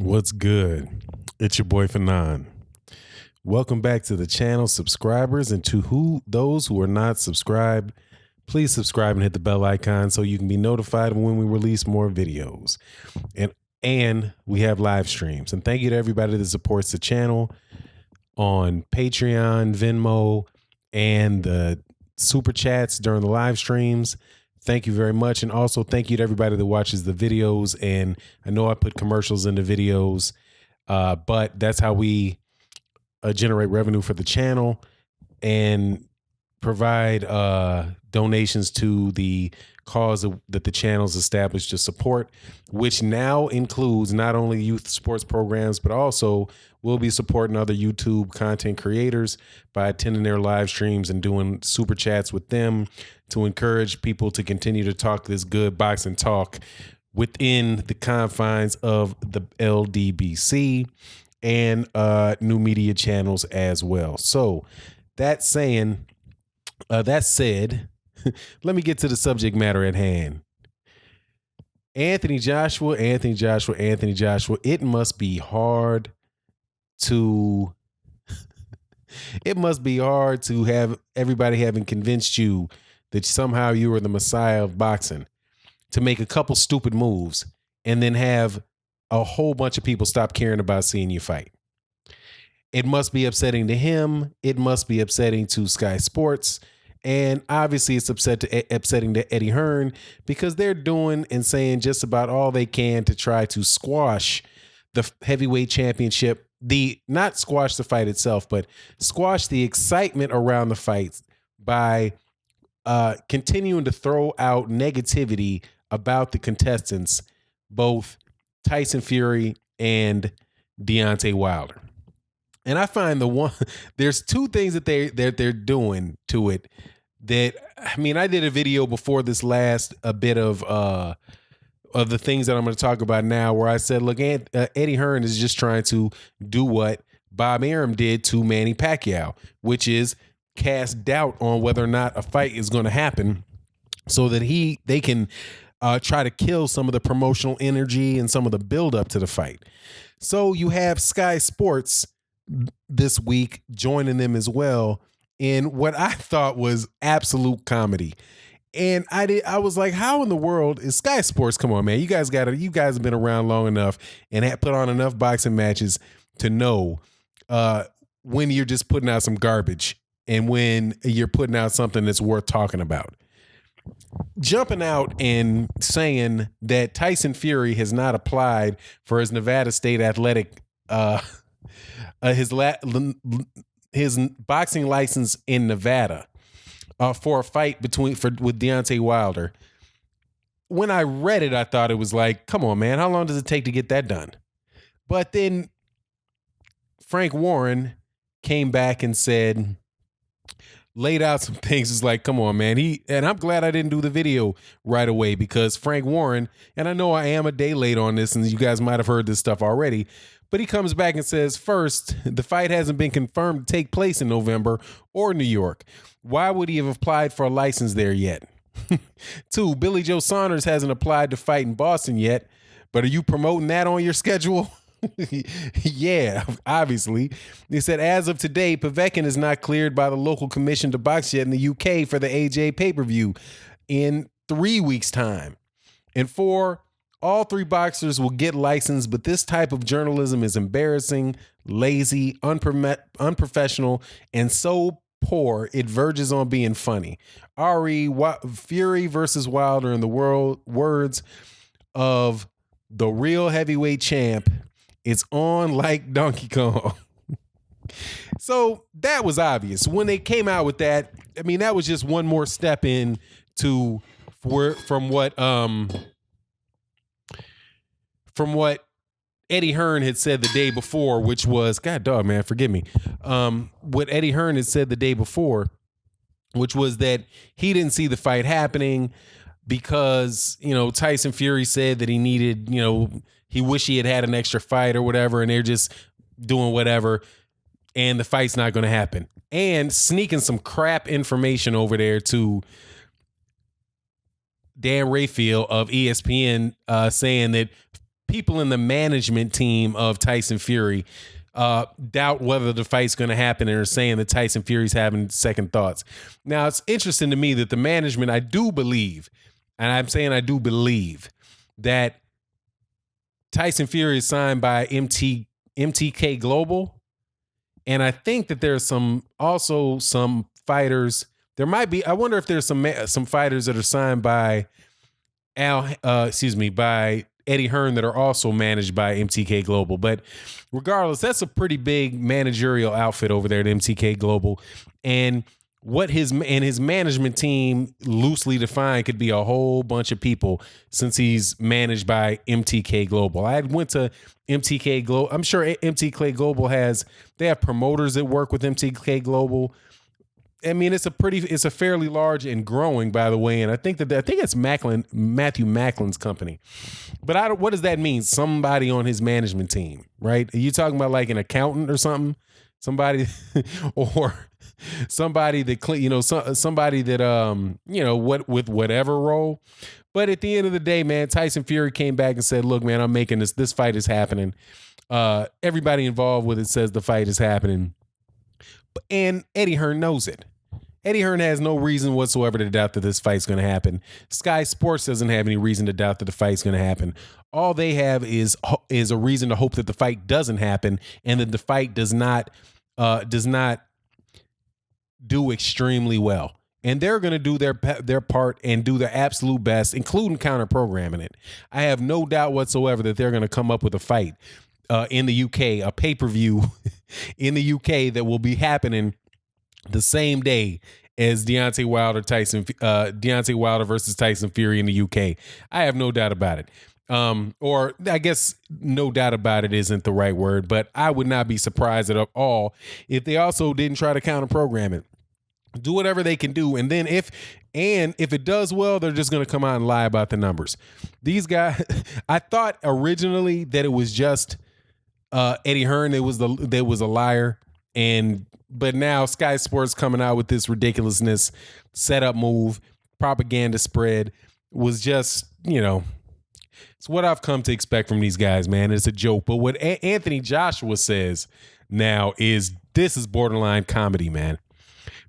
What's good? It's your boy Fanon. Welcome back to the channel, subscribers, and to those who are not subscribed, please subscribe and hit the bell icon so you can be notified when we release more videos. And we have live streams. And thank you to everybody that supports the channel on Patreon, Venmo, and the super chats during the live streams. Thank you very much. And also thank you to everybody that watches the videos. And I know I put commercials in the videos, but that's how we generate revenue for the channel and provide donations to the cause that the channel's established to support, which now includes not only youth sports programs, but also we'll be supporting other YouTube content creators by attending their live streams and doing super chats with them to encourage people to continue to talk this good boxing talk within the confines of the LDBC and new media channels as well. So that said, let me get to the subject matter at hand. Anthony Joshua. It must be hard to have everybody having convinced you that somehow you are the messiah of boxing to make a couple stupid moves and then have a whole bunch of people stop caring about seeing you fight. It must be upsetting to him. It must be upsetting to Sky Sports. And obviously it's upsetting to Eddie Hearn because they're doing and saying just about all they can to try to squash the heavyweight championship. Not squash the fight itself, but squash the excitement around the fights by continuing to throw out negativity about the contestants, both Tyson Fury and Deontay Wilder. And I find there's two things that they're doing to it that, I mean, I did a video before this last, a bit of the things that I'm going to talk about now, where I said, look, Eddie Hearn is just trying to do what Bob Arum did to Manny Pacquiao, which is cast doubt on whether or not a fight is going to happen so that they can try to kill some of the promotional energy and some of the build up to the fight. So you have Sky Sports this week joining them as well in what I thought was absolute comedy. And I was like, how in the world is Sky Sports? Come on, man. You guys have been around long enough and have put on enough boxing matches to know when you're just putting out some garbage and when you're putting out something that's worth talking about. Jumping out and saying that Tyson Fury has not applied for his Nevada State Athletic his boxing license in Nevada for a fight with Deontay Wilder. When I read it, I thought it was like, come on, man, how long does it take to get that done? But then Frank Warren came back and laid out some things. It's like, come on, man. And I'm glad I didn't do the video right away because Frank Warren, and I know I am a day late on this and you guys might have heard this stuff already, but he comes back and says, first, the fight hasn't been confirmed to take place in November or New York. Why would he have applied for a license there yet? 2, Billy Joe Saunders hasn't applied to fight in Boston yet, but are you promoting that on your schedule? Yeah, obviously. They said, as of today, Povetkin is not cleared by the local commission to box yet in the UK for the AJ pay-per-view in 3 weeks' time. And 4, all 3 boxers will get licensed, but this type of journalism is embarrassing, lazy, unprofessional, and so poor it verges on being funny. Fury versus Wilder, in the words of the real heavyweight champ, it's on like Donkey Kong. So that was obvious. When they came out with that, I mean, that was just one more step from what Eddie Hearn had said the day before, which was, God dog, man, forgive me. What Eddie Hearn had said the day before, which was that he didn't see the fight happening because, Tyson Fury said that he needed, he wished he had an extra fight or whatever, and they're just doing whatever, and the fight's not going to happen. And sneaking some crap information over there to Dan Rayfield of ESPN saying that people in the management team of Tyson Fury doubt whether the fight's going to happen and are saying that Tyson Fury's having second thoughts. Now, it's interesting to me that the management, I do believe, and I'm saying I do believe, that Tyson Fury is signed by MTK Global. And I think that there's some fighters. There might be. I wonder if there's some fighters that are signed by by Eddie Hearn that are also managed by MTK Global. But regardless, that's a pretty big managerial outfit over there at MTK Global. And what his management team, loosely defined, could be a whole bunch of people, since he's managed by MTK Global. I went to MTK Global. I'm sure MTK Global they have promoters that work with MTK Global. I mean, it's a fairly large and growing, by the way. And I think it's Matthew Macklin's company. But what does that mean? Somebody on his management team, right? Are you talking about like an accountant or something? Somebody or somebody that, somebody that, with whatever role. But at the end of the day, man, Tyson Fury came back and said, look, man, I'm making this fight is happening. Everybody involved with it says the fight is happening. And Eddie Hearn knows it. Eddie Hearn has no reason whatsoever to doubt that this fight's going to happen. Sky Sports doesn't have any reason to doubt that the fight's going to happen. All they have is a reason to hope that the fight doesn't happen, and that the fight does not do extremely well. And they're going to do their part and do their absolute best, including counter programming it. I have no doubt whatsoever that they're going to come up with a fight in the UK, a pay-per-view in the UK that will be happening the same day as Deontay Wilder versus Tyson Fury in the UK. I have no doubt about it. Or I guess no doubt about it isn't the right word, but I would not be surprised at all if they also didn't try to counter program it. Do whatever they can do, and then if it does well, they're just going to come out and lie about the numbers. These guys, I thought originally that it was just Eddie Hearn that was a liar, but now Sky Sports coming out with this ridiculousness setup move, propaganda spread was just, it's what I've come to expect from these guys, man. It's a joke. But what Anthony Joshua says now is borderline comedy, man.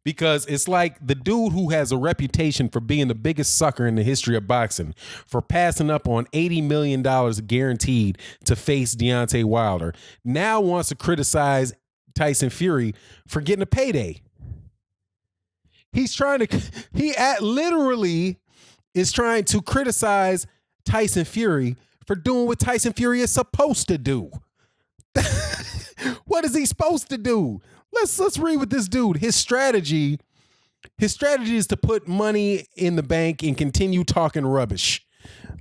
Because it's like the dude who has a reputation for being the biggest sucker in the history of boxing, for passing up on $80 million guaranteed to face Deontay Wilder, now wants to criticize Tyson Fury for getting a payday. He literally is trying to criticize Tyson Fury for doing what Tyson Fury is supposed to do. What is he supposed to do? Let's read with this dude. His strategy is to put money in the bank and continue talking rubbish.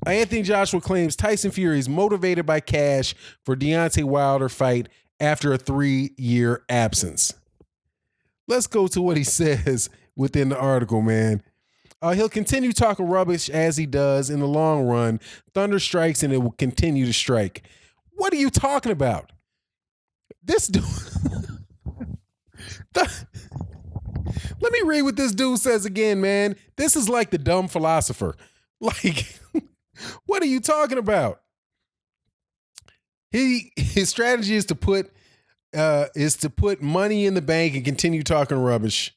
Anthony Joshua claims Tyson Fury is motivated by cash for Deontay Wilder fight after a 3-year absence. Let's go to what he says within the article, man. He'll continue talking rubbish as he does. In the long run, thunder strikes and it will continue to strike. What are you talking about? This dude... Let me read what this dude says again, man. This is like the dumb philosopher. Like, what are you talking about? His strategy is to put money in the bank and continue talking rubbish.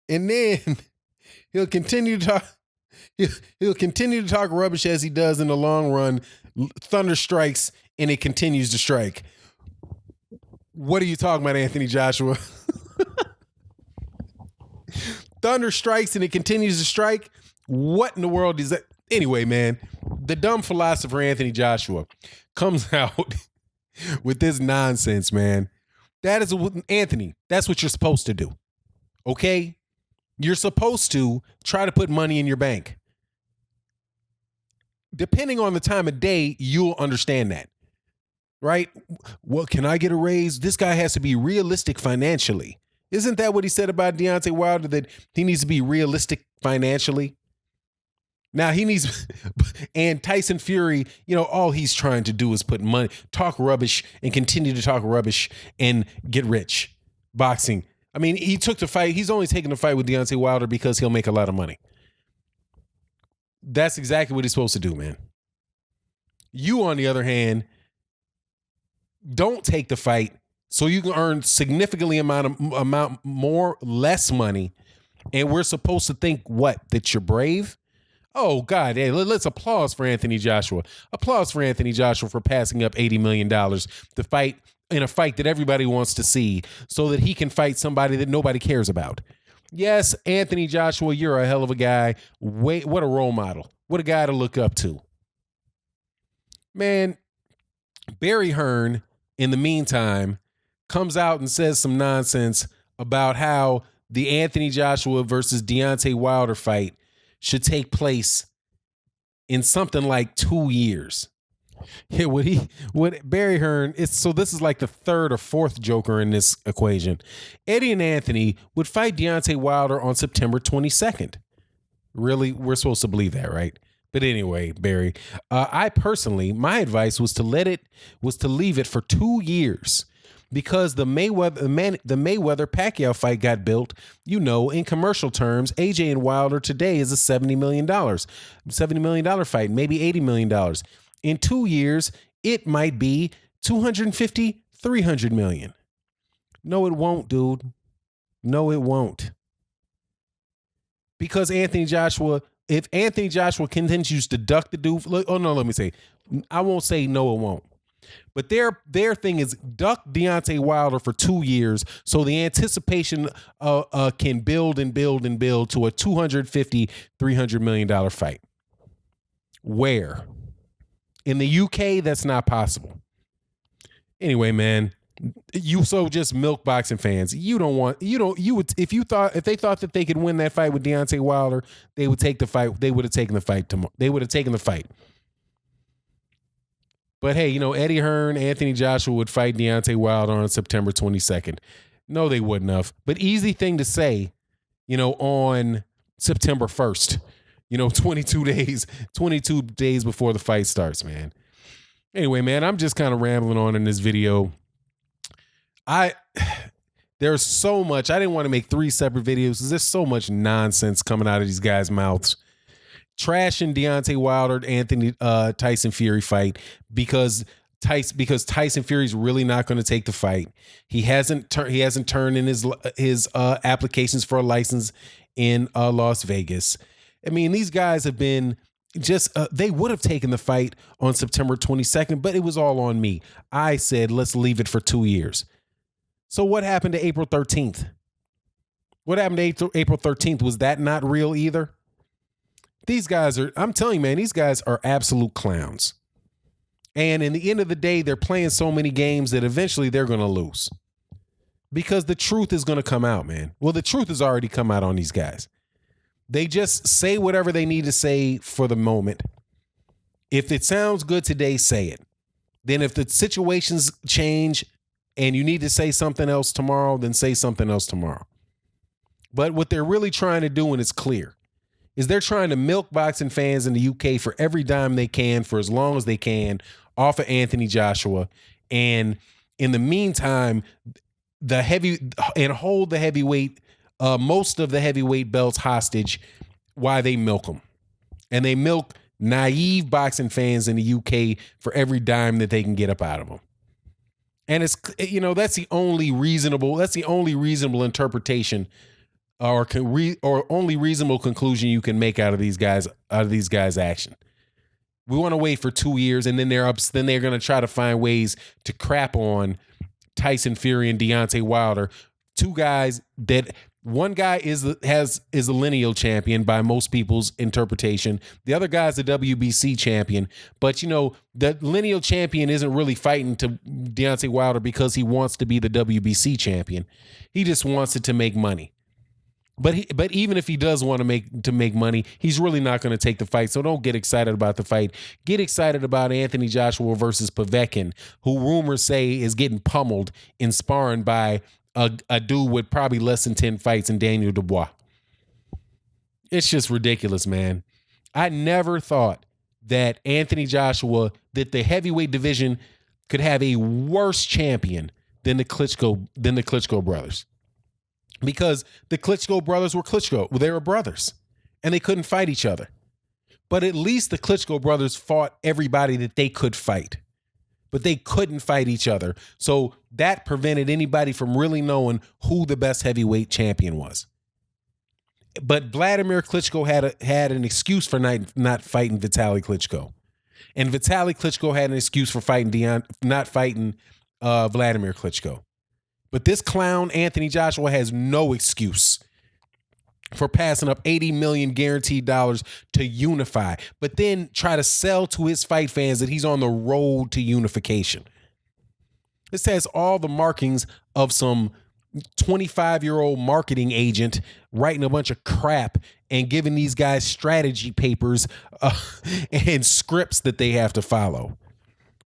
And then he'll continue to talk rubbish as he does. In the long run, thunder strikes and it continues to strike. What are you talking about, Anthony Joshua? Thunder strikes and it continues to strike. What in the world is that? Anyway, man, the dumb philosopher Anthony Joshua comes out with this nonsense, man. Anthony, that's what you're supposed to do. Okay? You're supposed to try to put money in your bank. Depending on the time of day, you'll understand that. Right? Well, can I get a raise? This guy has to be realistic financially. Isn't that what he said about Deontay Wilder, that he needs to be realistic financially? Now and Tyson Fury, all he's trying to do is put money, talk rubbish and continue to talk rubbish and get rich. Boxing. I mean, he took the fight. He's only taking the fight with Deontay Wilder because he'll make a lot of money. That's exactly what he's supposed to do, man. You, on the other hand, don't take the fight so you can earn significantly amount more less money, and we're supposed to think what, that you're brave? Oh God, hey, let's applause for Anthony Joshua. Applause for Anthony Joshua for passing up $80 million to fight in a fight that everybody wants to see so that he can fight somebody that nobody cares about. Yes, Anthony Joshua, you're a hell of a guy. Wait, what a role model. What a guy to look up to. Man, Barry Hearn, in the meantime, comes out and says some nonsense about how the Anthony Joshua versus Deontay Wilder fight should take place in something like 2 years. Yeah, what Barry Hearn is, so this is like the third or fourth joker in this equation. Eddie and Anthony would fight Deontay Wilder on September 22nd. Really? We're supposed to believe that, right? But anyway, Barry, I personally, my advice was to leave it for 2 years, because the Mayweather Pacquiao fight got built. You know, in commercial terms, AJ and Wilder today is a $70 million fight, maybe $80 million. In 2 years, it might be 250, 300 million. No, it won't, dude. No, it won't. Because if Anthony Joshua continues to duck the dude, let me say, I won't say no, it won't. But their thing is duck Deontay Wilder for 2 years, so the anticipation can build and build and build to a $250, $300 million fight. Where? In the UK, that's not possible. Anyway, man, just milk boxing fans. If they thought that they could win that fight with Deontay Wilder, they would take the fight. They would have taken the fight tomorrow. They would have taken the fight. But hey, Eddie Hearn, Anthony Joshua would fight Deontay Wilder on September 22nd. No, they wouldn't have. But easy thing to say, on September 1st. 22 days before the fight starts, man. Anyway, man, I'm just kind of rambling on in this video. There's so much. I didn't want to make 3 separate videos because there's so much nonsense coming out of these guys' mouths. Trashing Deontay Wilder, Tyson Fury fight because Tyson Fury's really not going to take the fight. He hasn't turned in his applications for a license in Las Vegas. I mean, these guys have been they would have taken the fight on September 22nd, but it was all on me. I said, let's leave it for 2 years. So what happened to April 13th? What happened to April 13th? Was that not real either? These guys I'm telling you, man, these guys are absolute clowns. And in the end of the day, they're playing so many games that eventually they're going to lose. Because the truth is going to come out, man. Well, the truth has already come out on these guys. They just say whatever they need to say for the moment. If it sounds good today, say it. Then if the situations change and you need to say something else tomorrow, then say something else tomorrow. But what they're really trying to do, and it's clear, is they're trying to milk boxing fans in the UK for every dime they can for as long as they can off of Anthony Joshua. And in the meantime, hold the heavyweight, most of the heavyweight belts hostage while they milk them. And they milk naive boxing fans in the UK for every dime that they can get up out of them. And it's, that's the only reasonable interpretation or only reasonable conclusion you can make out of these guys' action. We want to wait for 2 years, and then they're going to try to find ways to crap on Tyson Fury and Deontay Wilder, 2 guys that one guy is a lineal champion by most people's interpretation. The other guy's the WBC champion, but the lineal champion isn't really fighting to Deontay Wilder because he wants to be the WBC champion. He just wants it to make money. But even if he does want to make money, he's really not going to take the fight. So don't get excited about the fight. Get excited about Anthony Joshua versus Povetkin, who rumors say is getting pummeled in sparring by a dude with probably less than 10 fights in Daniel Dubois. It's just ridiculous, man. I never thought that that the heavyweight division could have a worse champion than the Klitschko brothers. Because the Klitschko brothers were Klitschko. They were brothers. And they couldn't fight each other. But at least the Klitschko brothers fought everybody that they could fight. But they couldn't fight each other. So that prevented anybody from really knowing who the best heavyweight champion was. But Vladimir Klitschko had an excuse for not fighting Vitaly Klitschko. And Vitaly Klitschko had an excuse for not fighting Vladimir Klitschko. But this clown, Anthony Joshua, has no excuse for passing up $80 million guaranteed dollars to unify, but then try to sell to his fight fans that he's on the road to unification. This has all the markings of some 25-year-old marketing agent writing a bunch of crap and giving these guys strategy papers and scripts that they have to follow.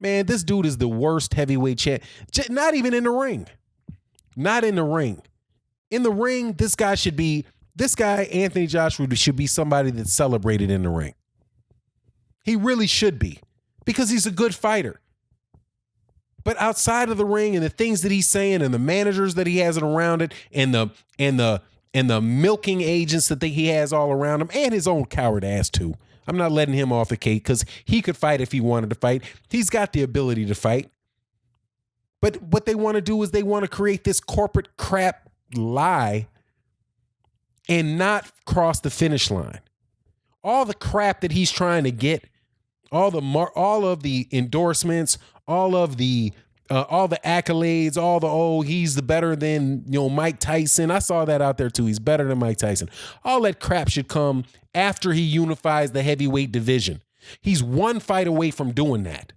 Man, this dude is the worst heavyweight champ. Not even in the ring. Not in the ring. In the ring, this guy, Anthony Joshua, should be somebody that's celebrated in the ring. He really should be, because he's a good fighter. But outside of the ring and the things that he's saying and the managers that he has around it and the milking agents that he has all around him and his own coward ass too. I'm not letting him off the cake because he could fight if he wanted to fight. He's got the ability to fight. But what they want to do is they want to create this corporate crap lie and not cross the finish line. All the crap that he's trying to get, all of the endorsements, all the accolades, he's the better than Mike Tyson. I saw that out there too. He's better than Mike Tyson. All that crap should come after he unifies the heavyweight division. He's one fight away from doing that.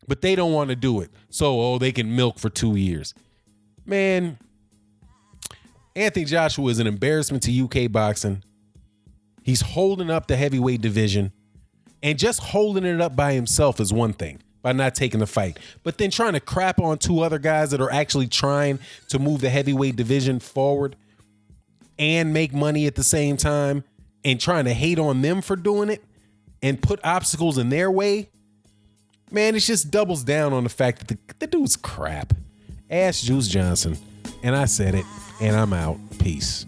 But they don't want to do it. So, they can milk for 2 years. Man, Anthony Joshua is an embarrassment to UK boxing. He's holding up the heavyweight division. And just holding it up by himself is one thing, by not taking the fight. But then trying to crap on two other guys that are actually trying to move the heavyweight division forward and make money at the same time, and trying to hate on them for doing it and put obstacles in their way. Man, it just doubles down on the fact that the dude's crap. Ask Juice Johnson. And I said it, and I'm out. Peace.